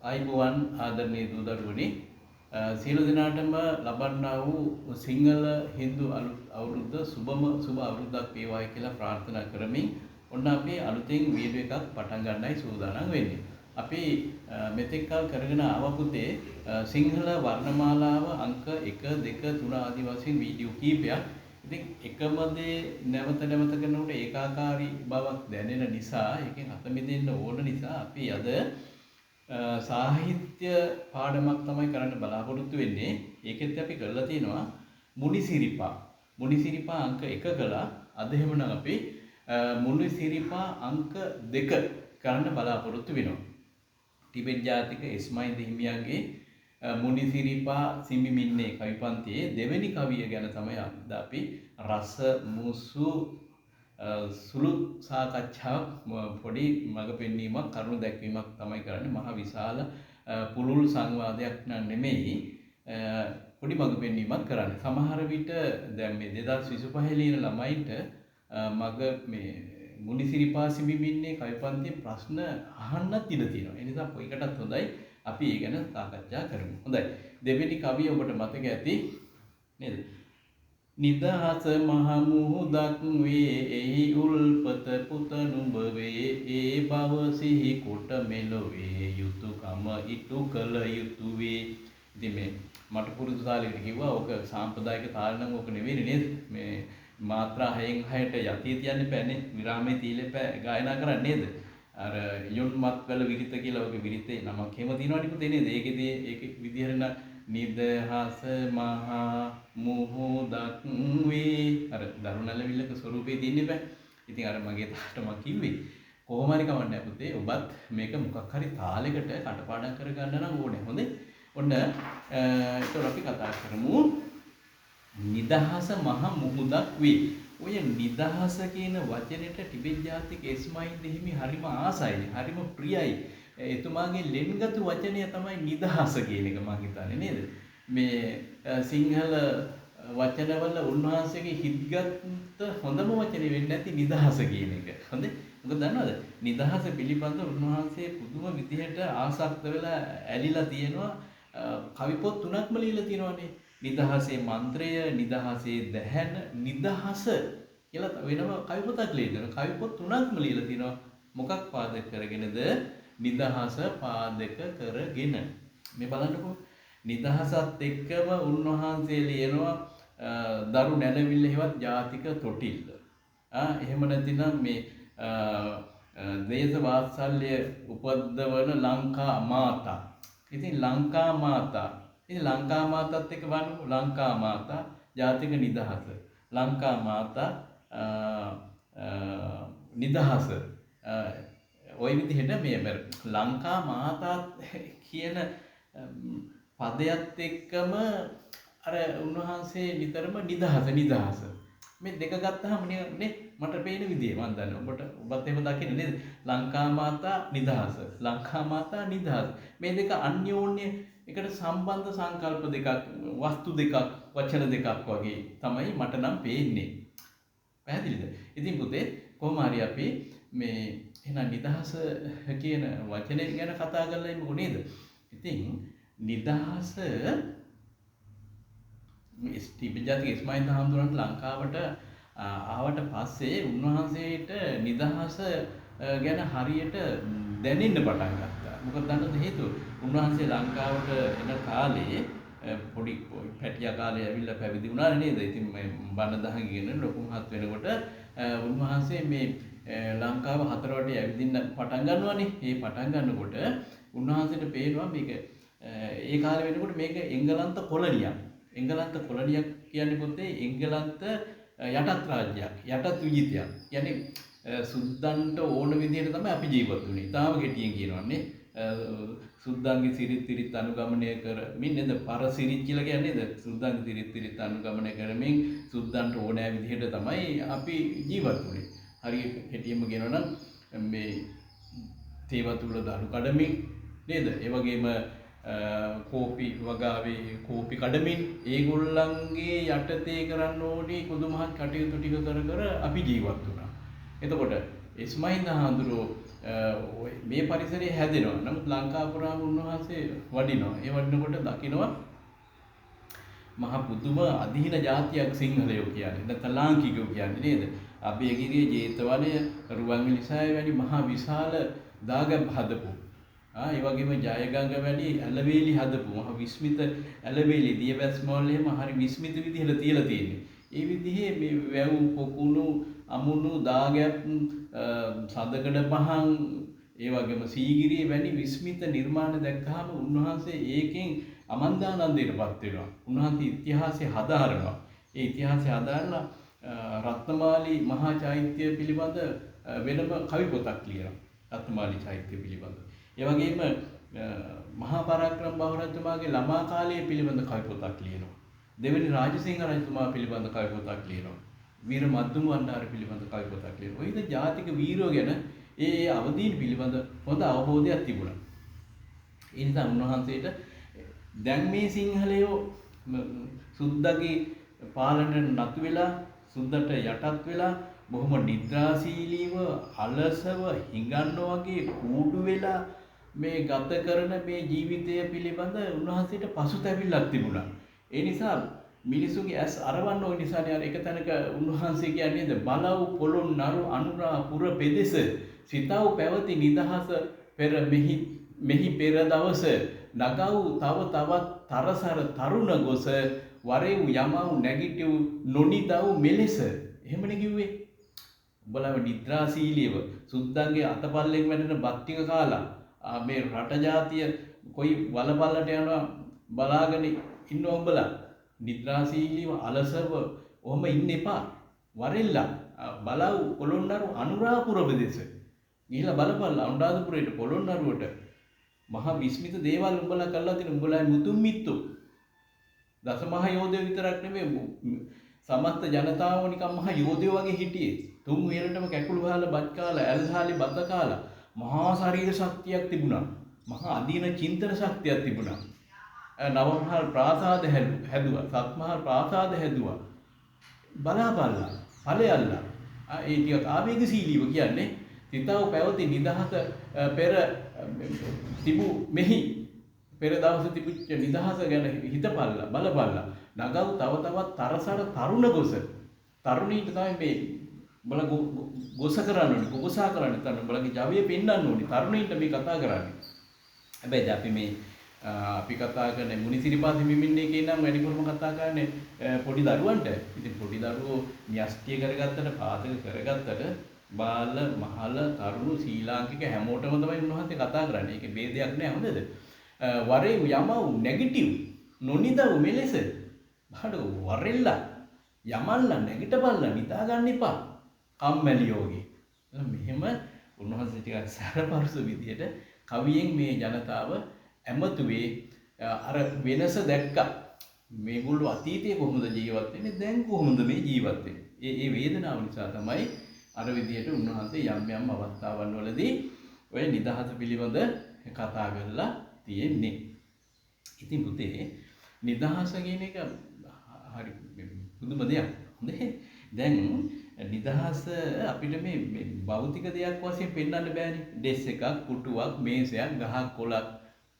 ආයිබෝවන් ආදරණීය දූ දරුවනි සියලු දෙනාටම ලබන්නා වූ සිංහල හින්දු අලුත් අවුරුද්ද සුබ අවුරුද්දක් වේවායි කියලා ප්‍රාර්ථනා කරමින් ඔන්න අපි අලුතෙන් වීඩියෝ එකක් පටන් ගන්නයි සූදානම් වෙන්නේ. අපි මෙතෙක් කල් කරගෙන ආව පුතේ සිංහල වර්ණමාලාව අංක 1 2 3 ආදී වශයෙන් වීඩියෝ කීපයක්. ඉතින් එකම දේ නැවත නැවත කරනකොට ඒකාකාරී බවක් දැනෙන නිසා ඒකෙන් අත මිදෙන්න ඕන නිසා අපි අද සාහිත්‍ය පාඩමක් තමයි කරන්න බලාපොරොත්තු වෙන්නේ. ඒකෙත් අපි කරලා තියෙනවා මුනිසිරිපා. මුනිසිරිපා අංක 1 කළා. අද එහෙමනම් අපි මුනිසිරිපා අංක 2 කරන්න බලාපොරොත්තු වෙනවා. ටිබෙට් ජාතික ඉස්මායිල් හිමියන්ගේ මුනිසිරිපා සිඹිමින්නේ කවි පන්තියේ දෙවෙනි කවිය ගැන තමයි අද අපි රස මුසු සුළු සාකච්ඡාවක් පොඩි මඟ පෙන්වීමක් කරුණු දැක්වීමක් තමයි කරන්නේ. මහ විශාල පුළුල් සංවාදයක් නෙමෙයි, පොඩි මඟ පෙන්වීමක් කරන්නේ. සමහර විට දැන් මේ 2025 ලියන ළමයින්ට මග මේ මුනිසිරිපා සිඹිමින්නේ කවි පන්තියේ ප්‍රශ්න අහන්නත් ඉඩ තියෙනවා. ඒ නිසා ඒකටත් හොඳයි අපි ඒ ගැන සාකච්ඡා කරමු. හොඳයි. දෙවෙනි කවිය ඔබට මතක ඇති නේද? නිදහස මහ මුහුදක් වේ එහි උල්පත පුත නුඹ වේ ඒ බව සිහි කොට මෙලොවේ යුතුයකම ඉටු කළ යුතු වේ. ඉතින් මේ මට පුරුදු තාලෙකට කිව්වා ඕක සාම්ප්‍රදායික තාල නම් ඕක නෙවෙයි නේද? මේ මාත්‍රා 6න් 6ට යතිය තියන්න එපානේ. විරාමයේ තීලෙ ගායනා කරන්නේ නේද? අර යොන්මත් වල විරිත කියලා ඔගේ විරිතේ නමක් එහෙම තියෙනවනේ පුතේ නේද? ඒකෙදී ඒක විදිහට නිදහස මහා මුහුදක් වේ අර දරුණලවිල්ලක ස්වරූපේ තියෙන්නේ බෑ. ඉතින් අර මගේ තාට මම කිව්වේ කොහොම හරි කවන්නේ පුතේ ඔබත් මේක මොකක් හරි තාලයකට කටපාඩම් කරගන්න නම් ඕනේ. හොඳේ. ඔන්න ඒතර අපි කතා කරමු නිදහස මහා මුහුදක් වේ. ඔය නිදහස කියන වචනෙට ටිබෙට් ජාතික ඉස්මායිල් හිමි හරිම ආසයි, හරිම ප්‍රියයි. එතුමාගේ ලෙන්ගතු වචනය තමයි නිදහස කියන එක මම හිතන්නේ නේද? මේ සිංහල වචනවල උන්වහන්සේගේ හිත්ගත් හොඳම වචනේ වෙන්නේ නැති නිදහස කියන එක. හොඳේ. මොකද දන්නවද? නිදහස පිළිබඳ උන්වහන්සේ පුදුම විදිහට ආසක්ත වෙලා ඇලිලා තියෙනවා. කවි පොත් 3ක්ම ලියලා තියෙනවානේ. නිදහසේ මන්ත්‍රය, නිදහසේ දැහැන, නිදහස කියලා වෙනම කවි පොතක් ලියලා. කවි පොත් 3ක්ම ලියලා තියෙනවා. මොකක් පාදක කරගෙනද? නිදහස පාදක කරගෙන. මේ බලන්නකෝ. නිදහසත් එක්කම උන්වහන්සේ ලියනවා දරු නැනවිල්ල හෙවත් ජාතික තොටිල්ල. එහෙම නැතිනම් මේ දේශ වාත්සල්‍ය උපද්දවන ලංකා මාතා. ඉතින් ලංකා මාතා. ඉතින් ලංකා මාතාත් එක්ක බලන්නකෝ. ලංකා මාතා ජාතික නිදහස. ලංකා මාතා නිදහස. ওই විදිහට මේ ලංකා මාතා කියන පදයට එක්කම අර උන්වහන්සේ නිතරම නිදහස මේ දෙක ගත්තාම නේ මට පේන විදිය මම දන්නවා ඔබත් එහෙම දකින්නේ නේද? ලංකා මාතා නිදහස, ලංකා මාතා නිදහස, මේ දෙක අන්‍යෝන්‍ය එකට සම්බන්ධ සංකල්ප දෙකක්, වස්තු දෙකක්, වචන දෙකක් වගේ තමයි මට නම් පේන්නේ. පැහැදිලිද? ඉතින් පුතේ කොහොම හරි අපි මේ එහෙනම් නිදහස කියන වචනේ ගැන කතා කරලා ඉමුකෝ නේද? ඉතින් නිදහස මේ ටිබෙට් ජාතික ඉස්මායිල් හාමුදුරන්ට ලංකාවට ආවට පස්සේ උන්වහන්සේට නිදහස ගැන හරියට දැනෙන්න පටන් ගත්තා. මොකද දන්නවද හේතුව? උන්වහන්සේ ලංකාවට එන කාලේ පොඩි පැටියා කාලේ ඇවිල්ලා පැවිදි වුණා නේද? ඉතින් මේ බණ දහම් කියන ලොකු මහත් වෙනකොට උන්වහන්සේ මේ ලංකාව හතරවටේ ඇවිදින්න පටන් ගන්නවානේ. මේ පටන් ගන්නකොට උන්වහන්සේට පේනවා මේක ඒ කාලේ වෙනකොට මේක එංගලන්ත කොලනියක්. එංගලන්ත කොලනියක් කියන්නේ පුතේ එංගලන්ත යටත් රාජ්‍යයක්, යටත් විජිතයක්. කියන්නේ සුද්දන්ට ඕන විදිහට තමයි අපි ජීවත් වුනේ. තාම ගෙටියෙන් කියනවානේ. සුද්දන්ගේ සිරිත් තිරිත් අනුගමනය කරමින් නේද? පර සිරිත් කියලා කියන්නේ නේද? සුද්දන්ගේ සිරිත් තිරිත් අනුගමනය කරමින් සුද්දන්ට ඕනෑ විදිහට තමයි අපි ජීවත් වුනේ. හරියට හෙටියෙම කියනවා නම් මේ තේවතුල දරු කඩමින් නේද? ඒ වගේම කෝපි වගාවේ කෝපි කඩමින් ඒගොල්ලන්ගේ යටතේ කරන්න ඕනේ කුදුමහත් කටයුතු ටික කර කර අපි ජීවත් වුණා. එතකොට ඉස්මායිල් හාමුදුරුවෝ මේ පරිසරයේ හැදෙනවා. නමුත් ලංකාව පුරාම උන්වහන්සේ වඩිනවා. ඒ වඩිනකොට දකිනවා මහ පුදුම අධිහින ජාතියක් සිංහලයෝ කියන්නේ. නැත්නම් ලාංකිකයෝ කියන්නේ නේද? අභයගිරිය, ජේතවනය, රුවන්වැලිසෑය වැනි මහා විශාල දාගැබ් හදපු. ඒ වගේම ජයගංග වැනි ඇලවේලි හදපු මහ විස්මිත ඇලවේලි දියවැස්මවල එහෙම හරි විස්මිත විදිහට තියලා තියෙන්නේ. ඒ විදිහේ මේ වැව් පොකුණු අමුණු දාගැබ් සඳකඩ පහන් ඒ වගේම සීගිරිය වැනි විස්මිත නිර්මාණ දැක්කහම උන්වහන්සේ ඒකෙන් අමන්දානන්දයටපත් වෙනවා. උන්වහන්සේ ඉතිහාසය හදාරනවා. ඒ ඉතිහාසය හදාරලා රත්නමාලි මහා චෛත්‍ය පිළිබඳ වෙනම කවි පොතක් ලියනවා. රත්නමාලි චෛත්‍ය පිළිබඳ. ඒ වගේම මහා පරාක්‍රම බහුරජතුමාගේ ළමා කාලයේ පිළිබඳ කවි පොතක් ලියනවා. දෙවනි රාජසිංහ රජතුමා පිළිබඳ කවි පොතක් ලියනවා. වීර මද්දුම වණ්ඩාර පිළිබඳ කවි පොතක් ලියනවා. ඔය විදිහ ජාතික වීරයෝ ගැන ඒ අවදීන් පිළිබඳ හොඳ අවබෝධයක් තිබුණා. ඒ නිසා උන්වහන්සේට දැන් මේ සිංහලයෝ සුද්දගේ පාලනයට නතු වෙලා සුද්දට යටත් වෙලා බොහොම නිද්‍රාශීලීව අලසව හිඟන්නෝ වගේ කූඩු වෙලා මේ ගත කරන මේ ජීවිතය පිළිබඳ උන්වහන්සේට පසුතැවිල්ලක් තිබුණා. ඒ නිසා මිනිසුන්ගේ ඇස් අරවන්න ඕන නිසානේ අර එක තැනක උන්වහන්සේ කියන්නේ බලව් පොළොන් නරු අනුරා පුර පෙදෙස සිතව් පැවති නිදහස පෙර මෙහි පෙර දවස නගව් තව තවත් තරසර තරුණ ගොස වරෙව් යමව් නැගිටිව් නොනිදව් මෙලෙස. එහෙමනේ කිව්වේ. උඹලව නිද්‍රාශීලීව සුද්දන්ගේ අතපල්ලෙන් වැටෙන බත් ටික කාලා මේ රට ජාතිය කොයි වලපල්ලට යනවා බලාගෙන ඉන්න උඹලා නිද්‍රාශීලීව අලසව ඔහම ඉන්න එපා. වරෙල්ලා බලව් පොළොන්නරු අනුරාපුර ප්‍රදේශ ගිහිලා බලපල්ලා අනුරාධපුරයට පොළොන්නරුවට මහා විස්මිත දේවල් උඹලා කළා තියෙන උඹලා මුතුන් මිත්තෝ දසමහා යෝධයෝ විතරක් නෙමෙයි සමස්ත ජනතාව නිකන් මහා යෝධයෝ වගේ හිටියේ. තුන් වේලටම කැකුළු වහලා බත් කාලා ඇල්හාලි බත කාලා මහා ශරීර ශක්තියක් තිබුණා. මහා අදීන චින්තන ශක්තියක් තිබුණා. නවමහල් ප්‍රාසාද හැදුවා. සත්මහල් ප්‍රාසාද හැදුවා. බලාපල්ලා ඵලයල්ලා ඒ ටික ආවේගශීලීව කියන්නේ සිතව පැවති නිදහස පෙර තිබු මෙහි පෙර දවසේ තිබුච්ච නිදහස ගැන හිතපල්ලා බලපල්ලා නගව තව තවත් තරසර තරුණ ගොස තරුණීට තමයි මේ බල ගොස කරන්න ඕනේ ගොසා කරන්න තන බලගේ ජවය පෙන්වන්න ඕනේ තරුණීන්ට මේ කතා කරන්නේ. හැබැයි අපි මේ අපි කතා කරන්නේ මුනිසිරිපා හිමිමින්නේ කියනනම් වැඩිපුරම කතා කරන්නේ පොඩි දරුවන්ට. ඉතින් පොඩි දරුවෝ න්‍යෂ්ටිය කරගත්තට පාදක කරගත්තට බාල මහල තරුණ ශ්‍රී ලාංකික හැමෝටම තමයි උන්වහන්සේ කතා කරන්නේ. ඒකේ ભેදයක් නෑ හොඳද? වරේ යමව් නෙගටිව් නොනිදව් මෙලෙස බඩ වරෙල්ලා යමල්ලා නැගිටපල්ලා නිදා ගන්න එපා. කම්මැලි යෝගේ. මෙහෙම උන්වහන්සේ ටිකක් සරපරස විදියට කවියෙන් මේ ජනතාව ඇමතුවේ අර වෙනස දැක්කා. මේගොල්ලෝ අතීතයේ කොහොමද ජීවත් වෙන්නේ දැන් කොහොමද මේ ජීවත් වෙන්නේ. ඒ වේදනාව නිසා තමයි අර විදියට උන්වහන්සේ යම් යම් අවස්ථාවන් වලදී ඔය නිදහස පිළිබඳ කතා කරලා තියෙන්නේ. ඉතින් පුතේ නිදහස කියන එක හරි පුදුම දෙයක්. හොඳේ. දැන් නිදහස අපිට මේ භෞතික දෙයක් වශයෙන් පෙන්වන්න බෑනේ. ඩෙස් එකක්, පුටුවක්, මේසයක්, ගහක්, කොළක්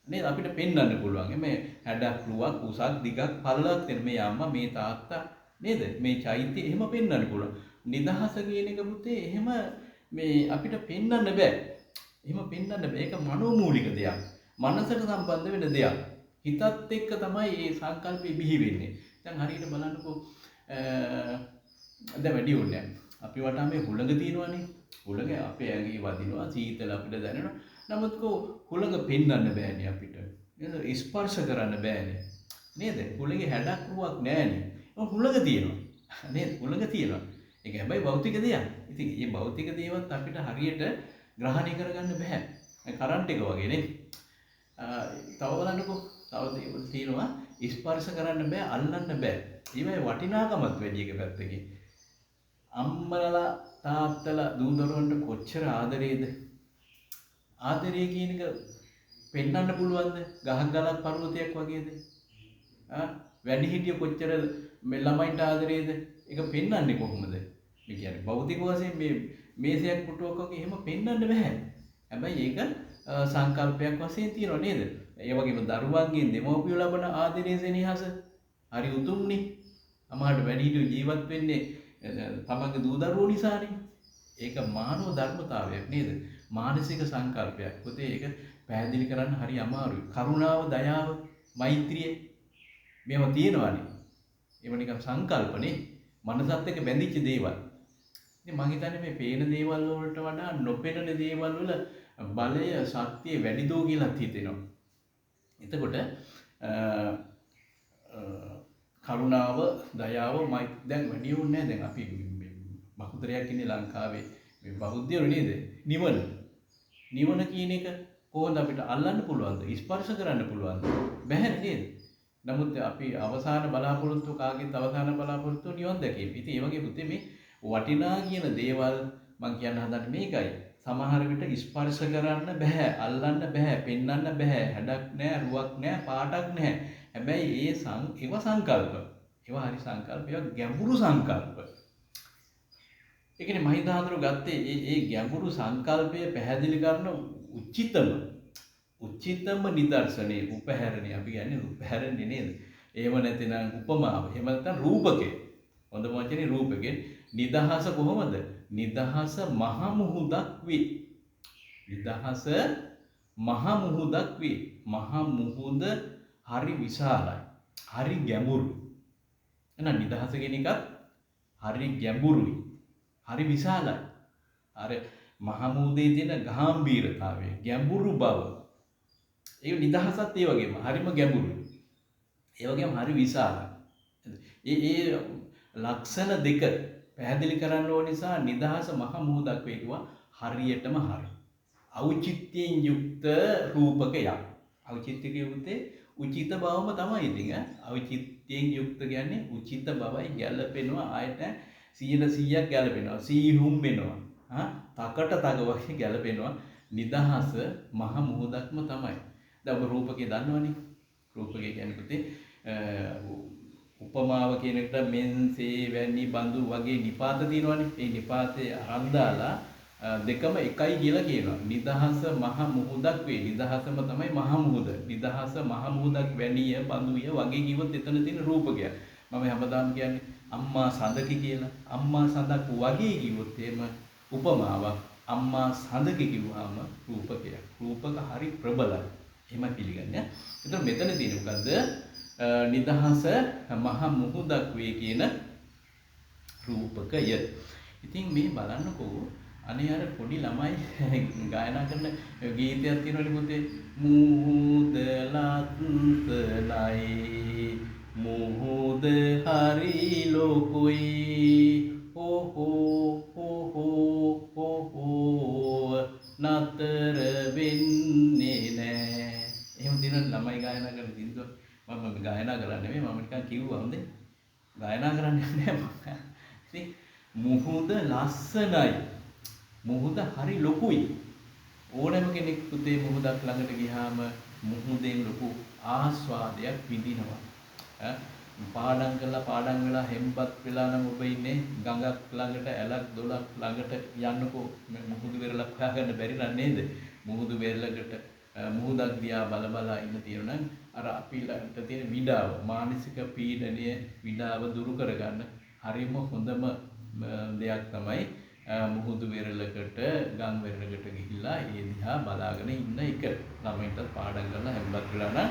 නේද අපිට පෙන්වන්න පුළුවන්. මේ හැඩක්, රුවක්, උසක්, දිගක්, පළලක් තියෙන මේ අම්මා, මේ තාත්තා නේද? මේ චෛත්‍ය එහෙම පෙන්වන්න පුළුවන්. නිදහස කියන එක පුතේ එහෙම මේ අපිට පෙන්වන්න බෑ. එහෙම පෙන්වන්න බෑ. ඒක මනෝමූලික දෙයක්. මනසට සම්බන්ධ වෙන දෙයක්. හිතත් එක්ක තමයි මේ සංකල්පය බිහි වෙන්නේ. දැන් හරියට බලන්නකෝ දැන් වැඩි ඕනේ. අපි වටා මේ හුළඟ තියෙනවනේ. හුළඟ අපේ ඇඟේ වදිනවා, සීතල අපිට දැනෙනවා. නමුත් හුළඟ පෙන්වන්න බෑනේ අපිට. නේද? ස්පර්ශ කරන්න බෑනේ. නේද? හුළඟේ හැඩක් රුවක් නෑනේ. හුළඟ තියෙනවා. නේද? හුළඟ තියෙනවා. ඒක හැබැයි භෞතික දෙයක්. ඉතින් මේ භෞතික දේවත් අපිට හරියට ග්‍රහණය කරගන්න බෑ. කරන්ට් එක වගේ නේ. තව බලන්නකෝ. තව දේවල් තියෙනවා ස්පර්ශ කරන්න බෑ, අල්ලන්න බෑ. ඒවයි වටිනාකමත් වැඩි එක පැත්තකින්. අම්මලා තාත්තලා දූ දරුවන්ට කොච්චර ආදරේද? ආදරය කියන එක පෙන්වන්න පුළුවන්ද? ගහක් ගලක් පර්වතයක් වගේද? වැඩිහිටිය කොච්චර මේ ළමයින්ට ආදරේද? ඒක පෙන්වන්නේ කොහොමද? මේ කියන්නේ භෞතික වශයෙන් මේ මේසයක් පුටුවක් වගේ එහෙම පෙන්වන්න බෑ. හැබැයි ඒක සංකල්පයක් වශයෙන් තියෙනව නේද? ඒ වගේම දරුවන්ගෙන් දෙමව්පියෝ ලබන ආදරය සෙනෙහස හරි උතුම්නේ. අමාරුට වැඩිහිටියෝ ජීවත් වෙන්නේ තමන්ගේ දූ දරුවෝ නිසානේ. ඒක මානව ධර්මතාවයක් නේද? මානසික සංකල්පයක්. පුතේ ඒක පැහැදිලි කරන්න හරි අමාරුයි. කරුණාව, දයාව, මෛත්‍රිය මේවා තියෙනවානේ. ඒව නිකන් සංකල්පනේ. මනසත් එක්ක බැඳිච්ච දේවල්. ඉතින් මං හිතන්නේ මේ පේන දේවල් වලට වඩා නොපෙනෙන දේවල් වල බලය, ශක්තිය වැඩි දෝ කියලා හිතෙනවා. එතකොට කරුණාව, දයාව, මෛත්‍රිය දැන් වැඩි වුණේ නැහැ. දැන් අපි බහුතරයක් ඉන්නේ ලංකාවේ මේ බෞද්ධයෝ නේද? නිවන කියන එක කොහොමද අපිට අල්ලන්න පුළුවන්ද? ස්පර්ශ කරන්න පුළුවන්ද? බැහැ නේද? නමුත් අපි අවසාන බලාපොරොත්තු කාගෙත් අවසාන බලාපොරොත්තු නිවන් දැකීම. ඉතින් ඒ වගේ පුතේ මේ වටිනා කියන දේවල් මං කියන්න හදන්නේ මේකයි. සමහර විට ස්පර්ශ කරන්න බෑ, අල්ලන්න බෑ, පෙන්වන්න බෑ, හැඩක් නෑ, රුවක් නෑ, පාටක් නෑ. හැබැයි ඒව සංකල්ප. ඒවා හරි සංකල්ප, ඒවා ගැඹුරු සංකල්ප. ඒ කියන්නේ මහින්දාඳුර ගත්තේ ඒ ගැඹුරු සංකල්පය පැහැදිලි කරන උචිතම නිදර්ශනේ උපහැරණේ අපි කියන්නේ උපහැරණේ නේද? එහෙම නැතිනම් උපමාව. එහෙම නැත්නම් රූපකේ. හොඳම වචනේ රූපකේ. නිදහස කොහොමද? නිදහස මහ මුහුදක් වේ. නිදහස මහ මුහුදක් වේ. මහ මුහුද හරි විශාලයි. හරි ගැඹුරුයි. එහෙනම් නිදහස කියන එකත් හරි ගැඹුරුයි. හරි විශාලයි. අර මහ මුහුදේ තියෙන ගැඹීරතාවය, ගැඹුරු බව. ඒ නිදහසත් ඒ වගේම හරිම ගැඹුරුයි. ඒ වගේම හරි විශාලයි. ඒ ලක්ෂණ දෙක පැහැදිලි කරන්න ඕන නිසා නිදහස මහ මුහුදක් වේවා හරියටම හරි. ඖචිත්‍යයෙන් යුක්ත රූපකයක්. ඖචිත්‍යකයේ උතේ උචිත බවම තමයි ඉතින් ඖචිත්‍යයෙන් යුක්ත කියන්නේ උචිත බවයි ගැළපෙනවා ආයත 100% ගැළපෙනවා. සීහුම් වෙනවා. තකට තග වගේ ගැළපෙනවා. නිදහස මහ මුහුදක්ම තමයි. දැන් ඔබ රූපකේ දන්නවනේ. රූපකේ කියන්නේ පුතේ උපමාව කියන එකට මෙන්සේ වැනි බඳු වගේ නිපාත තියෙනවනේ. ඒ නිපාතේ අරන් දාලා දෙකම එකයි කියලා කියනවා. නිදහස මහ මුහුදක් වේ. නිදහසම තමයි මහ මුහුද. නිදහස මහ මුහුදක් වැනිය බඳුය වගේ කිව්වොත් එතන තියෙන රූපකය. මම හැමදාම කියන්නේ අම්මා සඳකි කියලා. අම්මා සඳක් වගේ කිව්වොත් එහෙම උපමාවක්. අම්මා සඳකි කිව්වහම රූපකයක්. රූපක හරි ප්‍රබලයි. එහෙම පිළිගන්නේ. එතකොට මෙතන තියෙන මොකද්ද? නිදහස මහ මුහුදක් වේ කියන රූපකය. ඉතින් මේ බලන්නකෝ අනේ අර පොඩි ළමයි ගායනා කරන ගීතයක් තියෙනවනේ පුතේ මුහුද ලස්සනයි මුහුද හරි ලොකුයි හෝ හෝ නතර වෙන්නේ නෑ. එහෙම දින ළමයි ගායනා කරන දින්දුව මම ගායනා කරන්නේ නෙමෙයි මම නිකන් කිව්වා හොඳේ ගායනා කරන්නේ නෑ මම. ඉතින් මුහුද ලස්සනයි මුහුද හරි ලොකුයි. ඕනෑම කෙනෙක් පුතේ මුහුදක් ළඟට ගියාම මුහුදෙන් ලොකු ආස්වාදයක් විඳිනවා. පාඩම් වෙලා හෙම්බත් වෙලා නම් ඔබ ඉන්නේ ගඟක් ළඟට ඇලක් දොලක් ළඟට යන්නකෝ මුහුදු වෙරළක් හොයාගන්න බැරි නේද? මුහුදු වෙරළකට මුහුදක් දිහා බල ඉන්න තියෙනවා නම් අර අපිට තියෙන විඩාව මානසික පීඩනය විඩාව දුරු කරගන්න හරිම හොඳම දෙයක් තමයි මුහුදු වෙරළකට ගම් වෙරළකට ගිහිල්ලා ඒ දිහා බලාගෙන ඉන්න එක. ළමයින්ට පාඩම් කරලා හැම්බත් වෙලා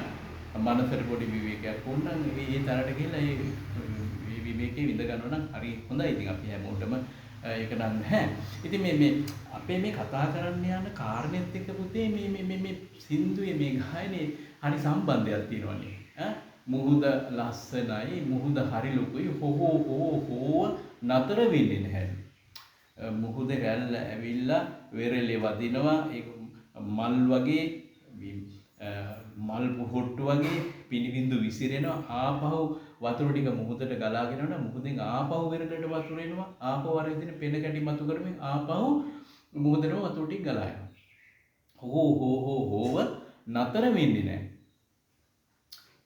නම් මනසට පොඩි විවේකයක් වුණා නම් ඒ තරට ගිහිල්ලා ඒ විවේකේ විඳ ගන්නවා නම් හරි හොඳයි. ඉතින් අපි හැමෝටම ඒක නම් නැහැ. ඉතින් මේ අපේ මේ කතා කරන්න යන කාරණෙත් එක්ක පුතේ මේ සින්දුවේ මේ ගායනේ හරි සම්බන්ධයක් තියෙනවානේ. මුහුද ලස්සනයි මුහුද හරි ලොකුයි හෝ නතර වෙන්නේ නැහැ. මුහුද රැල්ල ඇවිල්ලා වෙරළේ වදිනවා ඒක මල් වගේ මල් පොහොට්ටු වගේ පිනිබින්දු විසිරෙනවා ආපහු වතුර ටික මුහුදට ගලාගෙන යනවා මුහුදෙන් ආපහු වෙරළට වතුර එනවා ආපහු අර ඉතින් පෙන කැටි මතු කරමින් ආපහු මුහුදට වතුර ටික ගලා යනවා හෝව නතර වෙන්නේ නැහැ.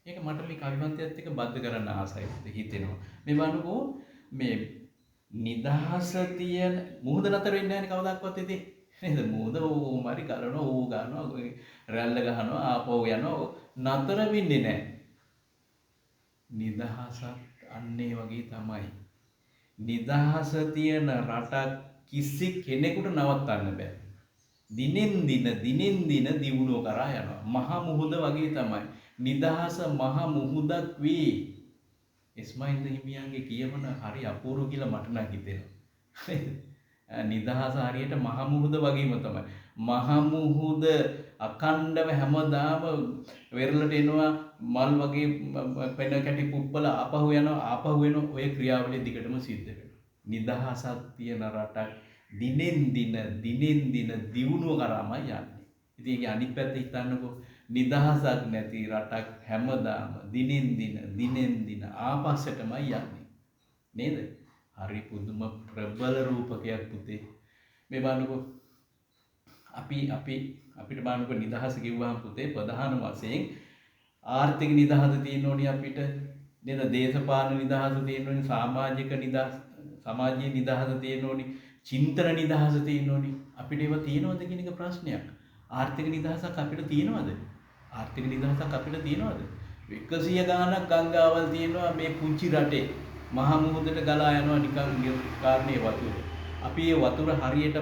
ඒක මට මේ කවිපන්තියත් එක්ක බද්ධ කරන්න ආසයි හිතෙනවා. මේ බලනකෝ මේ නිදහස තියෙන මුහුද නතර වෙන්නේ නැහැ නේ කවදාවත් ඉතින්. නේද? මුහුද ඕමාරි කරනවා, ඌ ගන්නවා, රැල්ල ගහනවා, ආපහු යනවා. නතර වෙන්නේ නැහැ. නිදහසත් අන්න ඒ වගේ තමයි. නිදහස තියෙන රටක් කිසි කෙනෙකුට නවත්තන්න බෑ. දිනෙන් දින දියුණුව කරා යනවා. මහ මුහුද වගේ තමයි. නිදහස මහ මුහුදක් වේ. ඉස්මායිල් හිමියන්ගේ කියවන හරි අපූර්ව කියලා මට නම් හිතෙනවා. නිදහස හරියට මහ මුහුද වගේම තමයි. මහ මුහුද අකණ්ඩව හැමදාම වෙරළට එනවා මල් වගේ පෙන කැටි පුප්පල ආපහු යනවා ආපහු වෙනවා ඔය ක්‍රියාවලිය දිගටම සිද්ධ වෙනවා. නිදහසක් තියෙන රටක් දිනෙන් දින දියුණුව කරාමයි යන්නේ. ඉතින් ඒකේ අනිත් පැත්ත හිතන්නකෝ නිදහසක් නැති රටක් හැමදාම දිනෙන් දින ආපස්සටමයි යන්නේ. නේද? හරි පුදුම ප්‍රබල රූපකයක් පුතේ. මේ බලන්නකෝ අපිට බලන්නකෝ නිදහස කිව්වහම පුතේ ප්‍රධාන වශයෙන් ආර්ථික නිදහස තියෙන්න ඕනි අපිට. නේද? දේශපාලන නිදහස තියෙන්න ඕනි, සමාජික නිදහස, සමාජීය නිදහස තියෙන්න ඕනි, චින්තන නිදහස තියෙන්න ඕනි. අපිට ඒවා තියෙනවද කියන එක ප්‍රශ්නයක්. ආර්ථික නිදහසක් අපිට තියෙනවද? ආර්ථික නිදහසක් අපිට තියෙනවද? 100 ගාණක් ගංගාවල් තියෙනවා මේ පුංචි රටේ. මහා මුහුදට ගලා යනවා නිකන් කාරණේ වතුර. අපි ඒ වතුර හරියට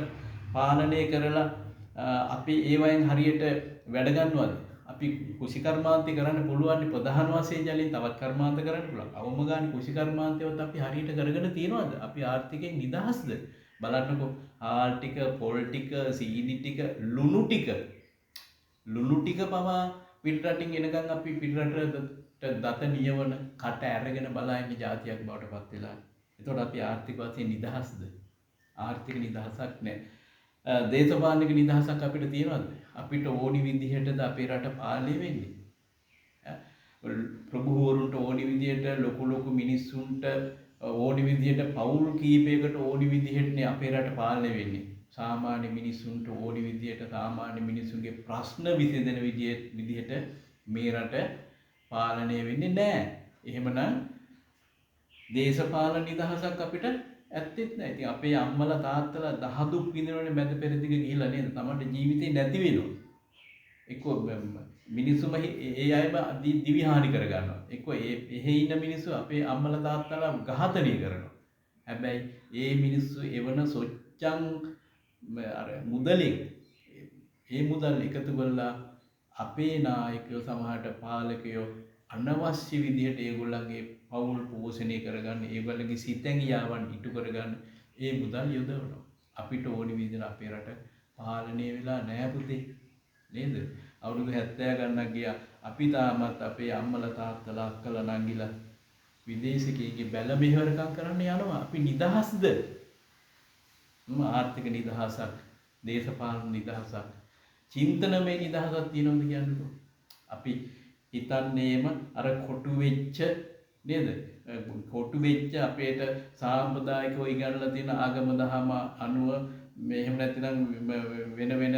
පාලනය කරලා අපි ඒවයින් හරියට වැඩ ගන්නවද? අපි කුෂිකර්මාන්තය කරන්න පුළුවන් ප්‍රධාන වශයෙන් ජලයෙන් තවත් කර්මාන්ත කරන්න පුළුවන්. අවම ගානේ කුෂිකර්මාන්තයවත් අපි හරියට කරගෙන තියනවද? අපි ආර්ථිකයෙන් නිදහස්ද? බලන්නකෝ හාල් ටික, පොල් ටික, සීනි ටික, ලුණු ටික පවා පිටරටින් එනකන් අපි පිටරටට දත නියවන කට ඇරගෙන බලා ඉන්න ජාතියක් බවට පත් වෙලා. එතකොට අපි ආර්ථික වශයෙන් නිදහස්ද? ආර්ථික නිදහසක් නැහැ. දේශපාලනික නිදහසක් අපිට තියෙනවද? අපිට ඕනි විදිහටද අපේ රට පාලනය වෙන්නේ? ප්‍රභූවරුන්ට ඕනි විදිහට ලොකු මිනිස්සුන්ට ඕනි විදිහට පවුල් කීපයකට ඕනි විදිහටනේ අපේ රට පාලනය වෙන්නේ. සාමාන්‍ය මිනිස්සුන්ට ඕනි විදිහට සාමාන්‍ය මිනිස්සුන්ගේ ප්‍රශ්න විසඳන විදිහට මේ රට පාලනය වෙන්නේ නැහැ. එහෙමනම් දේශපාලන නිදහසක් අපිට ඇත්තෙත් නැහැ. ඉතින් අපේ අම්මලා තාත්තලා දහදුක් විඳිනවනේ මැද පෙරදිග ගිහිල්ලා නේද? තමන්ට ජීවිතේ නැති වෙනවා. එක්ක මිනිස්සුම ඒ අයම දිවි හානි කර ගන්නවා. එක්ක එහෙ ඉන්න මිනිස්සු අපේ අම්මලා තාත්තලා ඝාතනය කරනවා. හැබැයි ඒ මිනිස්සු එවන සොච්චන් අර මුදලෙන් ඒ මුදල් එකතු කරලා අපේ නායකයෝ සමහරට පාලකයෝ අනවශ්‍ය විදිහට ඒගොල්ලන්ගේ පවුල් පෝෂණය කරගන්න, ඒගොල්ලන්ගේ සිතැඟියාවන් ඉටු කරගන්න ඒ මුදල් යොදවනවා. අපිට ඕනි විදිහට අපේ රට පාලනය වෙලා නැහැ පුතේ. නේද? අවුරුදු 70 ගණනක් ගියා. අපි තාමත් අපේ අම්මලා තාත්තලා අක්කලා නංගිලා විදේශිකයෙක්ගේ බැල මෙහෙවරකම් කරන්න යනවා. අපි නිදහස්ද? ආර්ථික නිදහසක්, දේශපාලන නිදහසක්, චින්තනමය නිදහසක් තියෙනවද කියන්නකෝ. අපි හිතන්නේම අර කොටු වෙච්ච නේද? කොටු වෙච්ච අපේට සාම්ප්‍රදායිකව ඉගන්ලා තියෙන ආගම දහම අනුව මෙහෙම නැතිනම් වෙන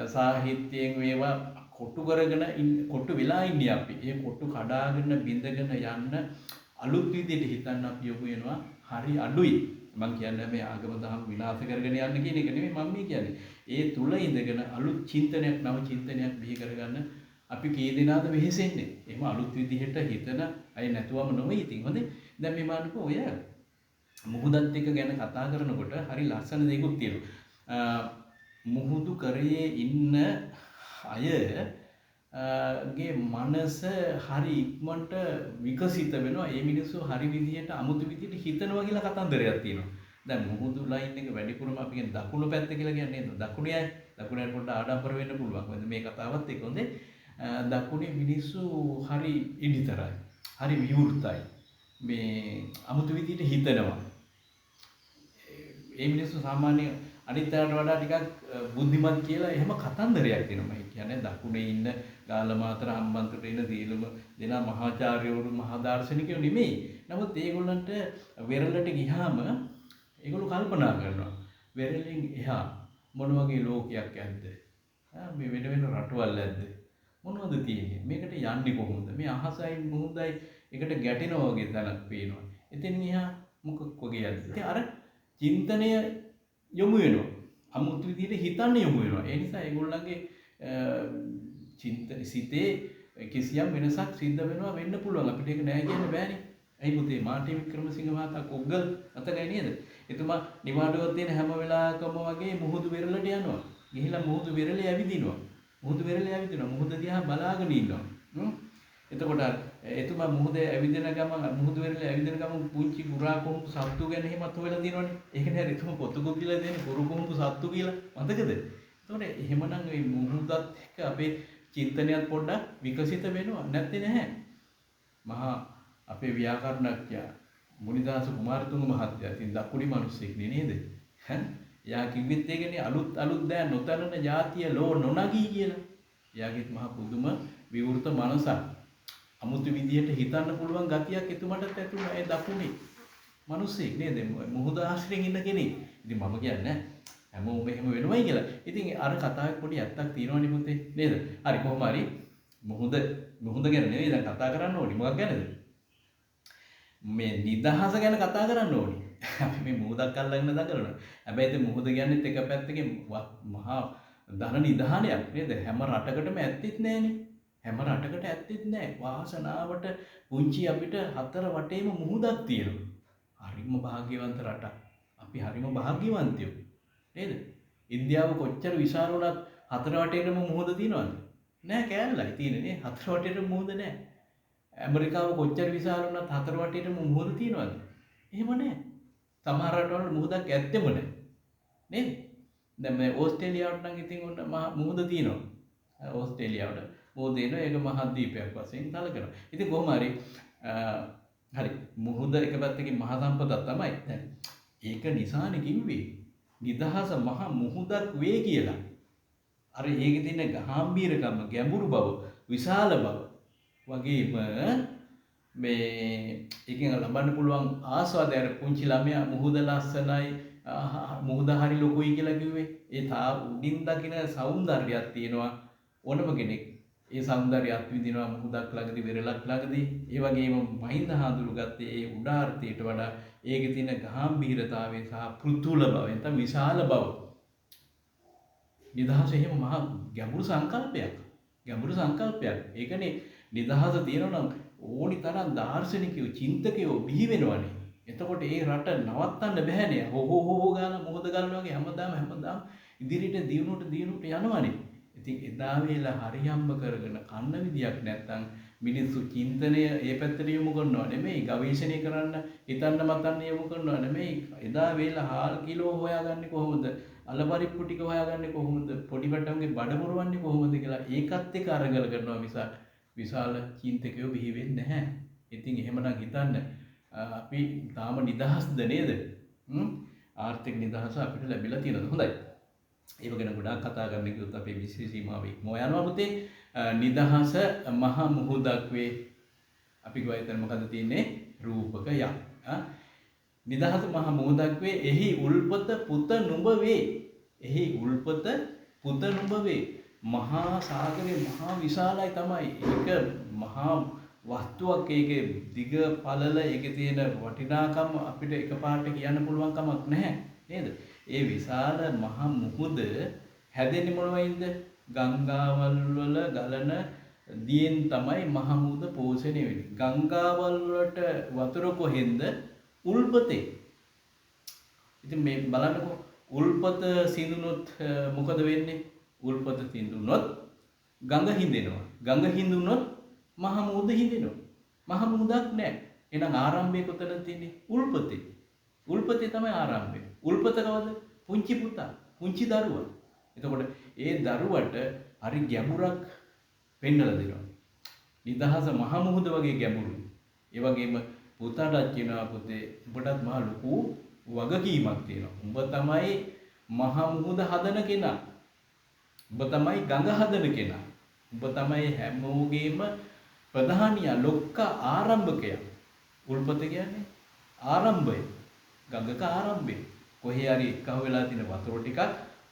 සාහිත්‍යයෙන් මේවා කොටු කරගෙන කොටු වෙලා ඉන්නේ අපි. ඒ කොටු කඩාගෙන බින්දගෙන යන්න අලුත් විදිහට හිතන්න අපි යොමු වෙනවා. හරි අඩුයි. මම කියන්නේ මේ ආගම දහම විනාශ කරගෙන යන්න කියන එක නෙමෙයි මම කියන්නේ. ඒ තුල ඉඳගෙන අලුත් චින්තනයක් නව චින්තනයක් බිහි කරගන්න අපි කී දෙනාද වෙහෙසෙන්නේ. එහෙම අලුත් විදිහට හිතන අය නැතුවම නෙවෙයි ඉතින්. හොඳේ. දැන් මේ මානකෝ ඔය මුහුදත් එක්ක ගැන කතා කරනකොට හරි ලස්සන දෙයක් තියෙනවා. මුහුදු කරේ ඉන්න අයගේ මනස හරි ඉක්මනට විකසිත වෙනවා. ඒ මිනිස්සු හරි විදිහට අමුතු විදිහට හිතනවා කියලා කතන්දරයක් තියෙනවා. දැන් මුහුදු ලයින් එක වැඩිපුරම අපි කියන දකුණු පැත්ත කියලා කියන්නේ නේද? දකුණේ පොඩ්ඩ ආඩම්බර වෙන්න පුළුවන්. මොකද මේ කතාවත් එක්ක හොඳේ. දකුණේ මිනිස්සු හරි ඉදිතරයි. හරි විවෘතයි. මේ අමුතු විදිහට හිතනවා. ඒ මිනිස්සු සාමාන්‍ය අනිත් අයට වඩා ටිකක් බුද්ධිමත් කියලා එහෙම කතන්දරයක් දෙනවා. ඒ කියන්නේ දකුණේ ඉන්න ගාලමාතර හම්බන්තොට ඉන්න සියලුම දෙනා මහාචාර්යවරු මහා දාර්ශනිකයෝ නෙමෙයි. නමුත් ඒගොල්ලන්ට වෙරළට ගියාම ඒගොල්ලෝ කල්පනා කරනවා වෙරළෙන් එහා මොන වගේ ලෝකයක් ඇද්ද? මේ වෙන රටවල් ඇද්ද? මොනවද තියෙන්නේ? මේකට යන්නේ කොහොමද? මේ අහසයි මුහුදයි එකට ගැටෙනවා වගේ තැනක් පේනවා. එතෙන් එහා මොකක් වගේ යද්ද? ඉතින් අර චින්තනය යොමු වෙනවා. අමුතු විදිහට හිතන්න යොමු වෙනවා. ඒ නිසා ඒගොල්ලන්ගේ සිතේ කිසියම් වෙනසක් සිද්ධ වෙන්න පුළුවන්. අපිට ඒක නෑ කියන්න බෑනේ. ඇයි පුතේ මාර්ටින් වික්‍රමසිංහ මහතා කොග්ගල් අතගයි නේද? එතුමා නිවාඩුවක් තියෙන හැම වෙලාවකම වගේ මුහුදු වෙරළට යනවා. ගිහිලා මුහුදු වෙරළේ ඇවිදිනවා. මුහුද දිහා බලාගෙන ඉන්නවා. එතකොට එතුමා මුහුද ඇවිදින ගමන් මුහුදු වෙරළේ ඇවිදින ගමන් පුංචි ගුරා කොහොඹ සත්තු ගැන එහෙමත් හොයලා දිනවනේ. ඒක නෑ එතුමා පොතකුත් කියලා දෙන්නේ ගුරු කොහොඹ සත්තු කියලා. මතකද? එතකොට එහෙමනම් මේ මුහුදත් එක්ක අපේ චින්තනයත් පොඩ්ඩක් විකසිත වෙනවා. නැත්නම් නැහැ. මහා අපේ ව්‍යාකරණඥයා මුනිදාස කුමාරතුංග මහත්තයා ඉතින් දකුණි මිනිස්සෙක් නේද? එයා කිව්වෙත් ඒකනේ අලුත් දෑ නොතනන જાතිය ලෝ නොනගී කියලා. එයාගෙත් මහ පුදුම විවෘත මනසක්. අමුතු විදියට හිතන්න පුළුවන් ගතියක් එතුමටත් ඇතුණා ඒ දකුණේ මිනිස්සෙක් නේද? මුහුද ආශ්‍රයෙන් ඉන්න කෙනෙක්. ඉතින් මම කියන්නේ හැමෝම එහෙම වෙනවයි කියලා. ඉතින් අර කතාවේ පොඩි ඇත්තක් තියෙනවනේ පුතේ නේද? හරි කොහොම හරි මුහුද ගැන නෙවෙයි දැන් කතා කරන්න ඕනේ. මොකක් ගැනද? මේ නිදහස ගැන කතා කරන්න ඕනේ. අපි මේ මුහුදක් අල්ලගෙන දඟලනවා. හැබැයි ඒ මුහුද කියන්නේ එක පැත්තකින් මහා ධන නිධානයක් නේද? හැම රටකටම ඇත්තෙත් නෑනේ. හැම රටකට ඇත්තෙත් නෑ. වාසනාවට පුංචි අපිට හතර වටේම මුහුදක් තියෙනවා. හරිම භාග්‍යවන්ත රටක්. අපි හරිම භාග්‍යවන්තයෝ. නේද? ඉන්දියාව කොච්චර විශාල වුණත් හතර වටේටම මුහුද තියෙනවද? නෑ කෑල්ලයි තියෙන්නේ නේ. හතර වටේටම මුහුද නෑ. ඇමරිකාව කොච්චර විශාල වුණත් හතර වටේටම මුහුද තියෙනවද? එහෙම නෑ. සමහර රටවල මුහුදක් ඇත්තෙම නෑ. නේද? දැන් මේ ඕස්ට්‍රේලියාවට නම් ඉතින් ඔන්න මුහුද තියෙනවා. ඕස්ට්‍රේලියාවට මුහුද තියෙනවා. ඒක මහා දීපයක් වශයෙන් සැලකනවා. ඉතින් කොහොම හරි හරි මුහුද එක පැත්තකින් මහා සම්පතක් තමයි. දැන් ඒක නිසානේ කිව්වේ නිදහස මහා මුහුදක් වේ කියලා. අර ඒකේ තියෙන ගැඹීරකම, ගැඹුරු බව, විශාල බව වගේම මේ එකෙන් ලබන්න පුළුවන් ආස්වාදය අර පුංචි ළමයා මුහුද ලස්සනයි මුහුද හරි ලොකුයි කියලා කිව්වේ ඒ උඩින් දකින సౌందර්යයක් තියෙනවා ඕනම කෙනෙක් ඒ సౌందර්යයත් විඳිනවා මුහුදක් ළඟදී වෙරළක් ළඟදී ඒ වගේම මහින්ද හඳුරුගත්තේ ඒ උඩාර්ථයට වඩා ඒකේ තියෙන ගැඹීරතාවය සහ පෘථුල බව නැත්නම් විශාල බව නිදහස එහෙම මහා ගැඹුරු සංකල්පයක් ඒකනේ නිදහස තියෙනවා නම් ඕනි තරම් දාර්ශනිකයෝ චින්තකයෝ බිහි වෙනවනේ. එතකොට ඒ රට නවත්තන්න බෑනේ. හෝ ගාලා මොහොත ගන්නවා වගේ හැමදාම ඉදිරියට දියුණුවට යනවනේ. ඉතින් එදා වේලා හරියම්බ කරගෙන කන්න විදියක් නැත්තම් මිනිස්සු චින්තනය ඒ පැත්තට යොමු කරනවා නෙමෙයි ගවේෂණය කරන්න හිතන්න මතන්න යොමු කරනවා නෙමෙයි එදා වේලා හාල් කිලෝ හොයාගන්නේ කොහොමද අලපරිප්පු ටික හොයාගන්නේ කොහොමද පොඩි බට්ටම්ගේ බඩ පුරවන්නේ කොහොමද කියලා ඒකත් එක්ක අරගල කරනවා මිසක් විශාල චින්තකයෝ බිහි වෙන්නේ නැහැ. ඉතින් එහෙමනම් හිතන්න අපි තාම නිදහස්ද නේද? ආර්ථික නිදහස අපිට ලැබිලා තියෙනවද? හොඳයි. ඒක ගැන ගොඩාක් කතා කරන්න කිව්වොත් අපේ විශ්ව සීමාව ඉක්මව යනවා පුතේ. නිදහස මහ මුහුදක් වේ. අපි කියව එතන මොකද තියෙන්නේ? රූපකයක්. නිදහස මහ මුහුදක් වේ. එහි උල්පත පුත නුඹ වේ. එහි උල්පත පුත නුඹ වේ. මහා සාගරේ මහා විශාලයි තමයි. ඒක මහා වස්තුවක් ඒකේ දිග පළල ඒකේ තියෙන වටිනාකම අපිට එකපාරට කියන්න පුළුවන් කමක් නැහැ නේද? ඒ විශාල මහා මුහුද හැදෙන්නේ මොනවයින්ද? ගංගාවල් වල ගලන දියෙන් තමයි මහා මුහුද පෝෂණය වෙන්නේ. ගංගාවල් වලට වතුර කොහෙන්ද? උල්පතේ. ඉතින් මේ බලන්නකෝ උල්පත සිඳුනොත් මොකද වෙන්නේ? උල්පත සිඳුනොත් ගඟ හිඳෙනවා. ගඟ හිඳුනොත් මහා මුහුද හිඳෙනවා. මහා මුහුදක් නැහැ. එහෙනම් ආරම්භය කොතනද තියෙන්නේ? උල්පතේ. උල්පතේ තමයි ආරම්භය. උල්පත කවද? පුංචි පුතා, පුංචි දරුවා. එතකොට ඒ දරුවට හරි ගැඹුරක් පෙන්නලා දෙනවා. නිදහස මහා මුහුද වගේ ගැඹුරුයි. ඒ වගේම පුතාට කියනවා පුතේ උඹටත් මහ ලොකු වගකීමක් තියෙනවා. උඹ තමයි මහා මුහුද හදන කෙනා. උඹ තමයි ගඟ හදන කෙනා. උඹ තමයි හැමෝගෙම ප්‍රධානියා ලොක්ක ආරම්භකයා. උල්පත කියන්නේ ආරම්භය. ගඟක ආරම්භය. කොහේ හරි එකව වෙලා තියෙන වතුර ටිකක්